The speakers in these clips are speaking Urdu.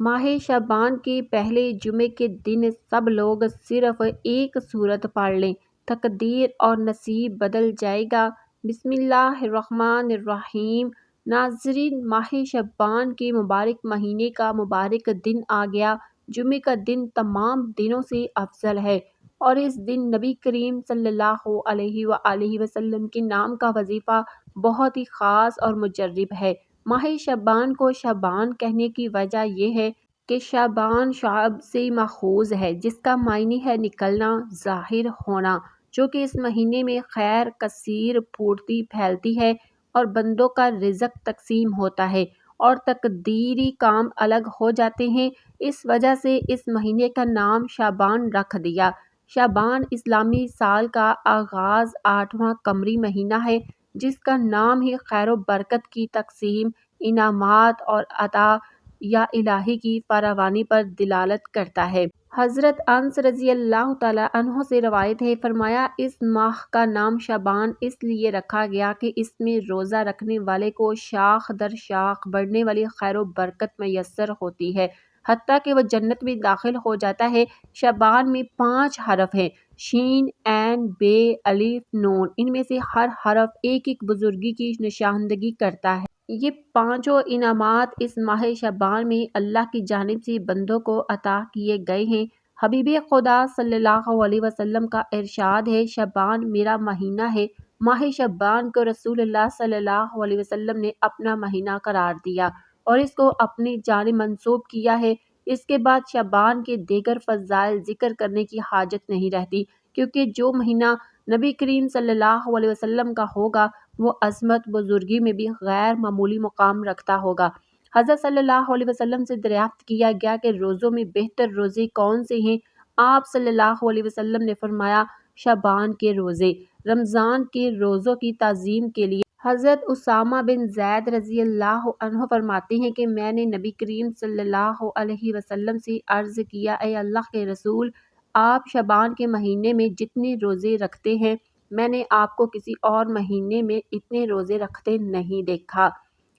ماہ شعبان کے پہلے جمعے کے دن سب لوگ صرف ایک سورت پڑھ لیں، تقدیر اور نصیب بدل جائے گا۔ بسم اللہ الرحمن الرحیم۔ ناظرین، ماہ شعبان کے مبارک مہینے کا مبارک دن آ گیا۔ جمعے کا دن تمام دنوں سے افضل ہے اور اس دن نبی کریم صلی اللہ علیہ وآلہ وسلم کے نام کا وظیفہ بہت ہی خاص اور مجرب ہے۔ ماہ شعبان کو شعبان کہنے کی وجہ یہ ہے کہ شعبان شعب سے ماخوذ ہے، جس کا معنی ہے نکلنا، ظاہر ہونا، جو کہ اس مہینے میں خیر کثیر پھوٹتی پھیلتی ہے اور بندوں کا رزق تقسیم ہوتا ہے اور تقدیری کام الگ ہو جاتے ہیں۔ اس وجہ سے اس مہینے کا نام شعبان رکھ دیا۔ شعبان اسلامی سال کا آغاز 8واں قمری مہینہ ہے، جس کا نام ہی خیر و برکت کی تقسیم، انعامات اور عطا یا الہی کی فراوانی پر دلالت کرتا ہے۔ حضرت انس رضی اللہ تعالیٰ عنہ سے روایت ہے، فرمایا اس ماہ کا نام شعبان اس لیے رکھا گیا کہ اس میں روزہ رکھنے والے کو شاخ در شاخ بڑھنے والی خیر و برکت میسر ہوتی ہے، حتیٰ کہ وہ جنت میں داخل ہو جاتا ہے۔ شعبان میں 5 حرف ہیں، شین، عین، بے، الف، نون۔ ان میں سے ہر حرف ایک ایک بزرگی کی نشاندہی کرتا ہے۔ یہ 5 انعامات اس ماہ شعبان میں اللہ کی جانب سے بندوں کو عطا کیے گئے ہیں۔ حبیب خدا صلی اللہ علیہ وسلم کا ارشاد ہے، شعبان میرا مہینہ ہے۔ ماہ شعبان کو رسول اللہ صلی اللہ علیہ وسلم نے اپنا مہینہ قرار دیا اور اس کو اپنی جانب منسوب کیا ہے۔ اس کے بعد شعبان کے دیگر فضائل ذکر کرنے کی حاجت نہیں رہتی، کیونکہ جو مہینہ نبی کریم صلی اللہ علیہ وسلم کا ہوگا وہ عظمت بزرگی میں بھی غیر معمولی مقام رکھتا ہوگا۔ حضرت صلی اللہ علیہ وسلم سے دریافت کیا گیا کہ روزوں میں بہتر روزے کون سے ہیں؟ آپ صلی اللہ علیہ وسلم نے فرمایا، شعبان کے روزے۔ رمضان کے روزوں کی تعظیم کے لیے حضرت اسامہ بن زید رضی اللہ عنہ فرماتے ہیں کہ میں نے نبی کریم صلی اللہ علیہ وسلم سے عرض کیا، اے اللہ کے رسول، آپ شعبان کے مہینے میں جتنے روزے رکھتے ہیں میں نے آپ کو کسی اور مہینے میں اتنے روزے رکھتے نہیں دیکھا۔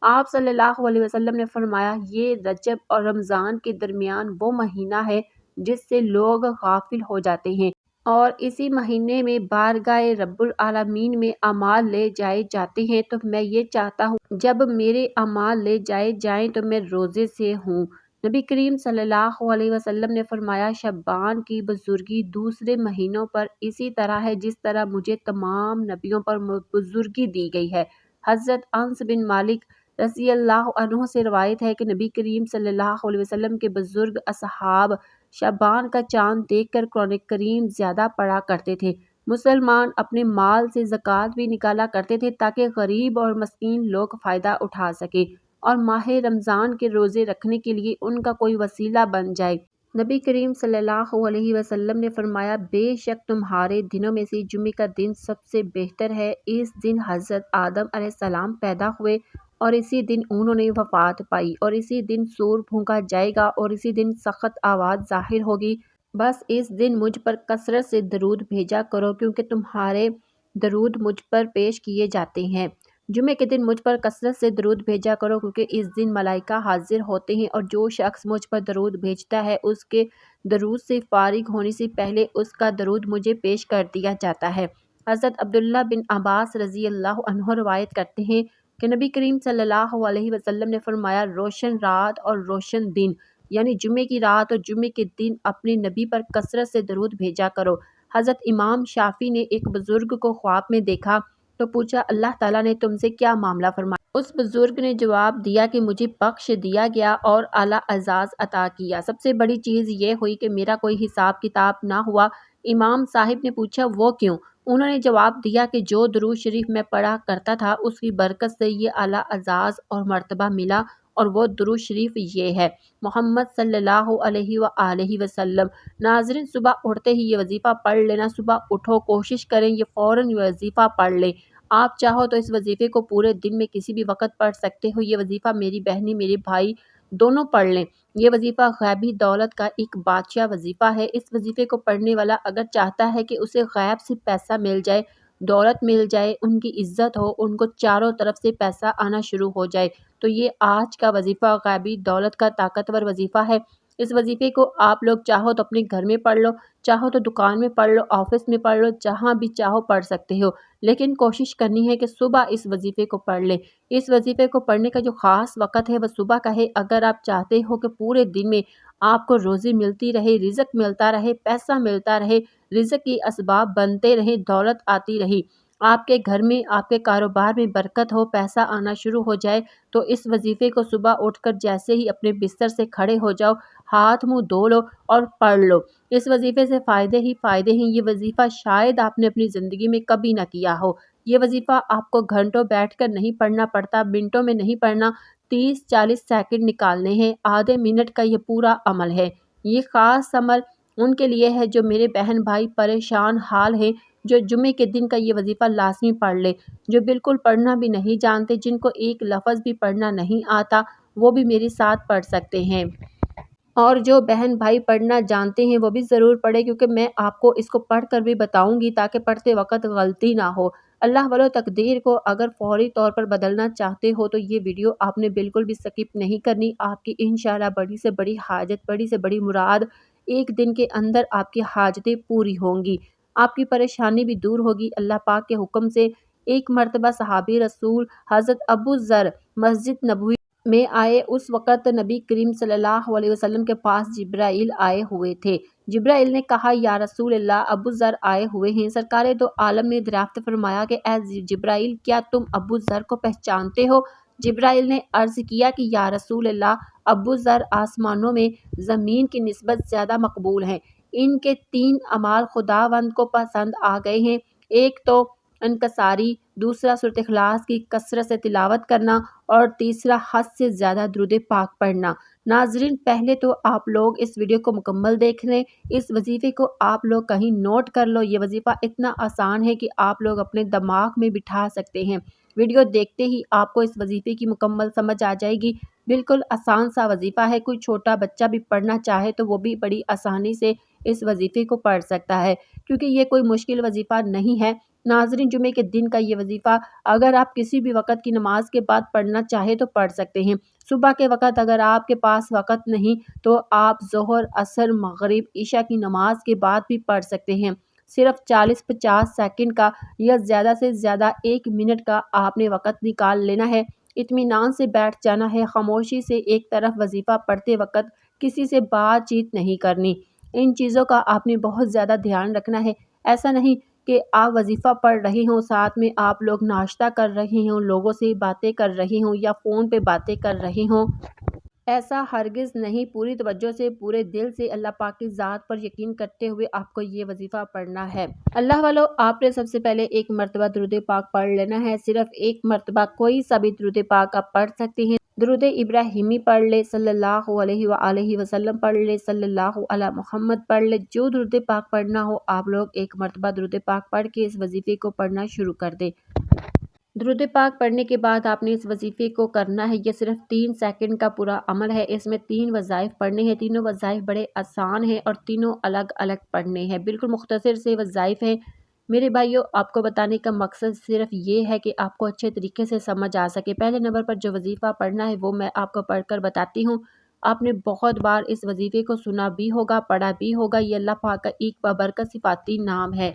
آپ صلی اللہ علیہ وسلم نے فرمایا، یہ رجب اور رمضان کے درمیان وہ مہینہ ہے جس سے لوگ غافل ہو جاتے ہیں اور اسی مہینے میں بارگاہ رب العالمین میں اعمال لے جائے جاتے ہیں، تو میں یہ چاہتا ہوں جب میرے اعمال لے جائے جائیں تو میں روزے سے ہوں۔ نبی کریم صلی اللہ علیہ وسلم نے فرمایا، شعبان کی بزرگی دوسرے مہینوں پر اسی طرح ہے جس طرح مجھے تمام نبیوں پر بزرگی دی گئی ہے۔ حضرت انس بن مالک رضی اللہ عنہ سے روایت ہے کہ نبی کریم صلی اللہ علیہ وسلم کے بزرگ اصحاب شعبان کا چاند دیکھ کر قرآن کریم زیادہ پڑھا کرتے تھے۔ مسلمان اپنے مال سے زکوٰۃ بھی نکالا کرتے تھے تاکہ غریب اور مسکین لوگ فائدہ اٹھا سکیں اور ماہ رمضان کے روزے رکھنے کے لیے ان کا کوئی وسیلہ بن جائے۔ نبی کریم صلی اللہ علیہ وسلم نے فرمایا، بے شک تمہارے دنوں میں سے جمعے کا دن سب سے بہتر ہے۔ اس دن حضرت آدم علیہ السلام پیدا ہوئے اور اسی دن انہوں نے وفات پائی اور اسی دن سور پھونکا جائے گا اور اسی دن سخت آواز ظاہر ہوگی۔ بس اس دن مجھ پر کثرت سے درود بھیجا کرو، کیونکہ تمہارے درود مجھ پر پیش کیے جاتے ہیں۔ جمعے کے دن مجھ پر کثرت سے درود بھیجا کرو، کیونکہ اس دن ملائکہ حاضر ہوتے ہیں اور جو شخص مجھ پر درود بھیجتا ہے اس کے درود سے فارغ ہونے سے پہلے اس کا درود مجھے پیش کر دیا جاتا ہے۔ حضرت عبداللہ بن عباس رضی اللہ عنہ روایت کرتے ہیں کہ نبی کریم صلی اللہ علیہ وسلم نے فرمایا، روشن رات اور روشن دن یعنی جمعے کی رات اور جمعے کے دن اپنے نبی پر کثرت سے درود بھیجا کرو۔ حضرت امام شافعی نے ایک بزرگ کو خواب میں دیکھا تو پوچھا، اللہ تعالیٰ نے تم سے کیا معاملہ فرمایا؟ اس بزرگ نے جواب دیا کہ مجھے بخش دیا گیا اور اعلیٰ اعزاز عطا کیا۔ سب سے بڑی چیز یہ ہوئی کہ میرا کوئی حساب کتاب نہ ہوا۔ امام صاحب نے پوچھا، وہ کیوں؟ انہوں نے جواب دیا کہ جو درود شریف میں پڑھا کرتا تھا اس کی برکت سے یہ اعلیٰ اعزاز اور مرتبہ ملا، اور وہ درود شریف یہ ہے، محمد صلی اللہ علیہ وآلہ وسلم۔ ناظرین، صبح اٹھتے ہی یہ وظیفہ پڑھ لینا۔ صبح اٹھو، کوشش کریں یہ فوراً یہ وظیفہ پڑھ لیں۔ آپ چاہو تو اس وظیفے کو پورے دن میں کسی بھی وقت پڑھ سکتے ہو۔ یہ وظیفہ میری بہنیں میرے بھائی دونوں پڑھ لیں۔ یہ وظیفہ غیبی دولت کا ایک بادشاہ وظیفہ ہے۔ اس وظیفے کو پڑھنے والا اگر چاہتا ہے کہ اسے غیب سے پیسہ مل جائے، دولت مل جائے، ان کی عزت ہو، ان کو چاروں طرف سے پیسہ آنا شروع ہو جائے، تو یہ آج کا وظیفہ غیبی دولت کا طاقتور وظیفہ ہے۔ اس وظیفے کو آپ لوگ چاہو تو اپنے گھر میں پڑھ لو، چاہو تو دکان میں پڑھ لو، آفس میں پڑھ لو، جہاں بھی چاہو پڑھ سکتے ہو، لیکن کوشش کرنی ہے کہ صبح اس وظیفے کو پڑھ لیں۔ اس وظیفے کو پڑھنے کا جو خاص وقت ہے وہ صبح کا ہے۔ اگر آپ چاہتے ہو کہ پورے دن میں آپ کو روزی ملتی رہے، رزق ملتا رہے، پیسہ ملتا رہے، رزق کی اسباب بنتے رہیں، دولت آتی رہی، آپ کے گھر میں، آپ کے کاروبار میں برکت ہو، پیسہ آنا شروع ہو جائے، تو اس وظیفے کو صبح اٹھ کر جیسے ہی اپنے بستر سے کھڑے ہو جاؤ، ہاتھ منہ دھو لو اور پڑھ لو۔ اس وظیفے سے فائدے ہی فائدے ہیں۔ یہ وظیفہ شاید آپ نے اپنی زندگی میں کبھی نہ کیا ہو۔ یہ وظیفہ آپ کو گھنٹوں بیٹھ کر نہیں پڑھنا پڑتا، منٹوں میں نہیں پڑھنا، 30-40 سیکنڈ نکالنے ہیں، آدھے منٹ کا یہ پورا عمل ہے۔ یہ خاص عمل ان کے لیے ہے جو میرے بہن بھائی پریشان حال ہیں، جو جمعے کے دن کا یہ وظیفہ لازمی پڑھ لے، جو بالکل پڑھنا بھی نہیں جانتے، جن کو ایک لفظ بھی پڑھنا نہیں آتا، وہ بھی میرے ساتھ پڑھ سکتے ہیں۔ اور جو بہن بھائی پڑھنا جانتے ہیں وہ بھی ضرور پڑھیں، کیونکہ میں آپ کو اس کو پڑھ کر بھی بتاؤں گی تاکہ پڑھتے وقت غلطی نہ ہو۔ اللہ والو تقدیر کو اگر فوری طور پر بدلنا چاہتے ہو تو یہ ویڈیو آپ نے بالکل بھی سکپ نہیں کرنی۔ آپ کی انشاءاللہ بڑی سے بڑی حاجت، بڑی سے بڑی مراد ایک دن کے اندر آپ کی حاجتیں پوری ہوں گی، آپ کی پریشانی بھی دور ہوگی اللہ پاک کے حکم سے۔ ایک مرتبہ صحابی رسول حضرت ابو ذر مسجد نبوی میں آئے۔ اس وقت نبی کریم صلی اللہ علیہ وسلم کے پاس جبرائیل آئے ہوئے تھے۔ جبرائیل نے کہا یا رسول اللہ، ابو ذر آئے ہوئے ہیں۔ سرکار دو عالم نے دریافت فرمایا کہ اے جبرائیل، کیا تم ابو ذر کو پہچانتے ہو؟ جبرائیل نے عرض کیا کہ یا رسول اللہ، ابو ذر آسمانوں میں زمین کی نسبت زیادہ مقبول ہیں، ان کے 3 اعمال خداوند کو پسند آ گئے ہیں، ایک تو انکساری، دوسرا سورۃ اخلاص کی کثرت سے تلاوت کرنا، اور تیسرا حد سے زیادہ درود پاک پڑھنا۔ ناظرین، پہلے تو آپ لوگ اس ویڈیو کو مکمل دیکھ لیں، اس وظیفے کو آپ لوگ کہیں نوٹ کر لو۔ یہ وظیفہ اتنا آسان ہے کہ آپ لوگ اپنے دماغ میں بٹھا سکتے ہیں۔ ویڈیو دیکھتے ہی آپ کو اس وظیفے کی مکمل سمجھ آ جائے گی۔ بالکل آسان سا وظیفہ ہے، کوئی چھوٹا بچہ بھی پڑھنا چاہے تو وہ بھی بڑی آسانی سے اس وظیفے کو پڑھ سکتا ہے، کیونکہ یہ کوئی مشکل وظیفہ نہیں ہے۔ ناظرین، جمعے کے دن کا یہ وظیفہ اگر آپ کسی بھی وقت کی نماز کے بعد پڑھنا چاہے تو پڑھ سکتے ہیں۔ صبح کے وقت اگر آپ کے پاس وقت نہیں تو آپ ظہر، عصر، مغرب، عشاء کی نماز کے بعد بھی پڑھ سکتے ہیں۔ صرف 40-50 سیکنڈ کا یا زیادہ سے زیادہ 1 منٹ کا آپ نے وقت نکال لینا ہے، اطمینان سے بیٹھ جانا ہے، خاموشی سے ایک طرف وظیفہ پڑھتے وقت کسی سے بات چیت نہیں کرنی۔ ان چیزوں کا آپ نے بہت زیادہ دھیان رکھنا ہے۔ ایسا نہیں کہ آپ وظیفہ پڑھ رہے ہوں، ساتھ میں آپ لوگ ناشتہ کر رہے ہوں، لوگوں سے باتیں کر رہے ہوں یا فون پہ باتیں کر رہے ہوں۔ ایسا ہرگز نہیں، پوری توجہ سے، پورے دل سے اللہ پاک کی ذات پر یقین کرتے ہوئے آپ کو یہ وظیفہ پڑھنا ہے۔ اللہ والو، آپ نے سب سے پہلے 1 مرتبہ درود پاک پڑھ لینا ہے۔ صرف 1 مرتبہ کوئی سا بھی درود پاک آپ پڑھ سکتے ہیں۔ درود ابراہیمی پڑھ لے، صلی اللہ علیہ وآلہ وسلم پڑھ لے، صلی اللہ علی محمد پڑھ لے، جو درود پاک پڑھنا ہو آپ لوگ 1 مرتبہ درود پاک پڑھ کے اس وظیفے کو پڑھنا شروع کر دیں۔ درود پاک پڑھنے کے بعد آپ نے اس وظیفے کو کرنا ہے۔ یہ صرف 3 سیکنڈ کا پورا عمل ہے۔ اس میں 3 وظائف پڑھنے ہیں، تینوں وظائف بڑے آسان ہیں اور تینوں الگ الگ پڑھنے ہیں، بالکل مختصر سے وظائف ہیں۔ میرے بھائیوں، آپ کو بتانے کا مقصد صرف یہ ہے کہ آپ کو اچھے طریقے سے سمجھ آ سکے۔ پہلے نمبر پر جو وظیفہ پڑھنا ہے وہ میں آپ کو پڑھ کر بتاتی ہوں۔ آپ نے بہت بار اس وظیفے کو سنا بھی ہوگا، پڑھا بھی ہوگا۔ یہ اللہ پاک کا ایک بابرکت صفاتی نام ہے،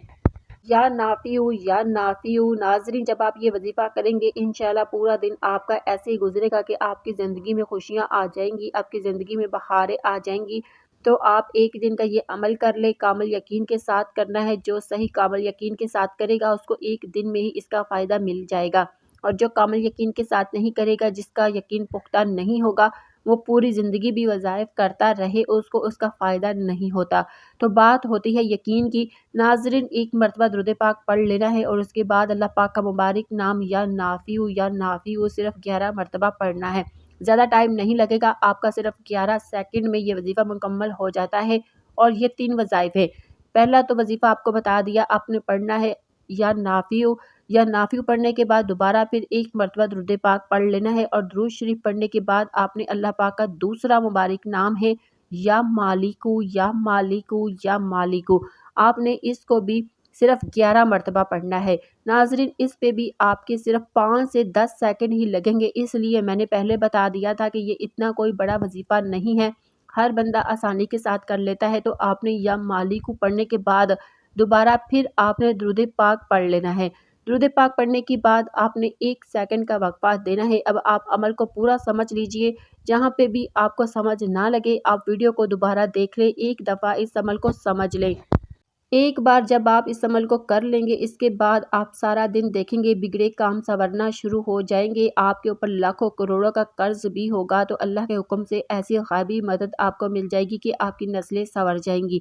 یا نافع، یا نافع۔ ناظرین، جب آپ یہ وظیفہ کریں گے انشاءاللہ پورا دن آپ کا ایسے ہی گزرے گا کہ آپ کی زندگی میں خوشیاں آ جائیں گی، آپ کی زندگی میں بہاریں آ جائیں گی۔ تو آپ ایک دن کا یہ عمل کر لیں، کامل یقین کے ساتھ کرنا ہے۔ جو صحیح کامل یقین کے ساتھ کرے گا اس کو ایک دن میں ہی اس کا فائدہ مل جائے گا، اور جو کامل یقین کے ساتھ نہیں کرے گا، جس کا یقین پختہ نہیں ہوگا، وہ پوری زندگی بھی وظائف کرتا رہے، اس کو اس کا فائدہ نہیں ہوتا۔ تو بات ہوتی ہے یقین کی۔ ناظرین، 1 مرتبہ درود پاک پڑھ لینا ہے اور اس کے بعد اللہ پاک کا مبارک نام یا نافع، یا نافع صرف 11 مرتبہ پڑھنا ہے۔ زیادہ ٹائم نہیں لگے گا، آپ کا صرف 11 سیکنڈ میں یہ وظیفہ مکمل ہو جاتا ہے، اور یہ 3 وظائف ہے۔ پہلا تو وظیفہ آپ کو بتا دیا، آپ نے پڑھنا ہے یا نافع۔ یا نافع پڑھنے کے بعد دوبارہ پھر 1 مرتبہ درود پاک پڑھ لینا ہے، اور درود شریف پڑھنے کے بعد آپ نے اللہ پاک کا دوسرا مبارک نام ہے یا مالک، یا مالک، یا مالک، آپ نے اس کو بھی صرف 11 مرتبہ پڑھنا ہے۔ ناظرین اس پہ بھی آپ کے صرف 5 سے 10 سیکنڈ ہی لگیں گے، اس لیے میں نے پہلے بتا دیا تھا کہ یہ اتنا کوئی بڑا وظیفہ نہیں ہے، ہر بندہ آسانی کے ساتھ کر لیتا ہے۔ تو آپ نے یا مالک پڑھنے کے بعد دوبارہ پھر آپ نے درود پاک پڑھ لینا ہے۔ درود پاک پڑھنے کے بعد آپ نے 1 سیکنڈ کا وقفہ دینا ہے۔ اب آپ عمل کو پورا سمجھ لیجئے، جہاں پہ بھی آپ کو سمجھ نہ لگے آپ ویڈیو کو دوبارہ دیکھ لیں، ایک دفعہ اس عمل کو سمجھ لیں۔ ایک بار جب آپ اس عمل کو کر لیں گے، اس کے بعد آپ سارا دن دیکھیں گے بگڑے کام سنورنا شروع ہو جائیں گے، آپ کے اوپر لاکھوں کروڑوں کا قرض بھی ہوگا تو اللہ کے حکم سے ایسی غیبی مدد آپ کو مل جائے گی کہ آپ کی نسلیں سنور جائیں گی۔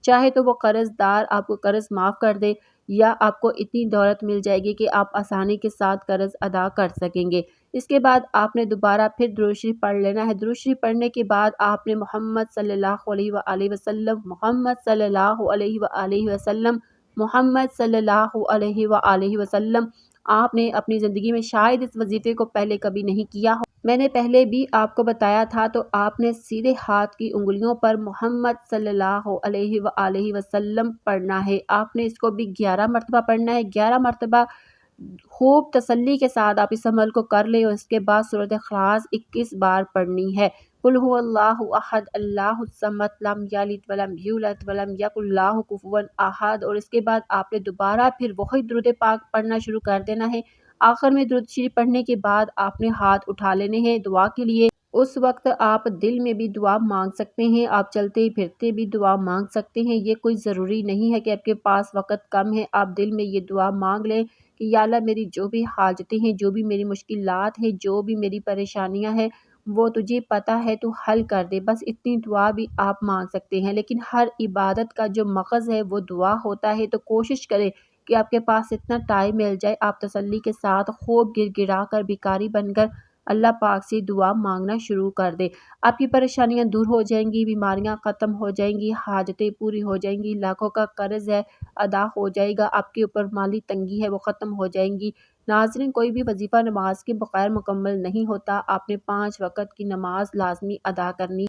چاہے تو وہ قرض دار آپ کو قرض معاف کر دے، یا آپ کو اتنی دولت مل جائے گی کہ آپ آسانی کے ساتھ قرض ادا کر سکیں گے۔ اس کے بعد آپ نے دوبارہ پھر درود شریف پڑھ لینا ہے۔ درود شریف پڑھنے کے بعد آپ نے محمد صلی اللہ علیہ وآلہ وسلم، محمد صلی اللہ علیہ وآلہ وسلم، محمد صلی اللہ علیہ وآلہ وسلم، آپ نے اپنی زندگی میں شاید اس وظیفے کو پہلے کبھی نہیں کیا ہو، میں نے پہلے بھی آپ کو بتایا تھا، تو آپ نے سیدھے ہاتھ کی انگلیوں پر محمد صلی اللہ علیہ وآلہ وسلم پڑھنا ہے۔ آپ نے اس کو بھی 11 مرتبہ پڑھنا ہے، 11 مرتبہ خوب تسلی کے ساتھ آپ اس عمل کو کر لیں، اور اس کے بعد سورۃ اخلاص 21 بار پڑھنی ہے۔ قل هو اللہ احد اللہ الصمد لم یلد ولم یولد ولم یکن لہ کفوا احد، اور اس کے بعد آپ نے دوبارہ پھر وہی درود پاک پڑھنا شروع کر دینا ہے۔ آخر میں درود شریف پڑھنے کے بعد آپ نے ہاتھ اٹھا لینے ہیں دعا کے لیے۔ اس وقت آپ دل میں بھی دعا مانگ سکتے ہیں، آپ چلتے پھرتے بھی دعا مانگ سکتے ہیں، یہ کوئی ضروری نہیں ہے کہ آپ کے پاس وقت کم ہے آپ دل میں یہ دعا مانگ لیں کہ یا اللہ میری جو بھی حاجتیں ہیں، جو بھی میری مشکلات ہیں، جو بھی میری پریشانیاں ہیں، وہ تجھے پتہ ہے تو حل کر دے، بس اتنی دعا بھی آپ مانگ سکتے ہیں۔ لیکن ہر عبادت کا جو مغز ہے وہ دعا ہوتا ہے، تو کوشش کریں کہ آپ کے پاس اتنا ٹائم مل جائے، آپ تسلی کے ساتھ خوب گر گرا کر بھکاری بن کر اللہ پاک سے دعا مانگنا شروع کر دے۔ آپ کی پریشانیاں دور ہو جائیں گی، بیماریاں ختم ہو جائیں گی، حاجتیں پوری ہو جائیں گی، لاکھوں کا قرض ہے ادا ہو جائے گا، آپ کے اوپر مالی تنگی ہے وہ ختم ہو جائیں گی۔ ناظرین کوئی بھی وظیفہ نماز کے بغیر مکمل نہیں ہوتا، آپ نے 5 وقت کی نماز لازمی ادا کرنی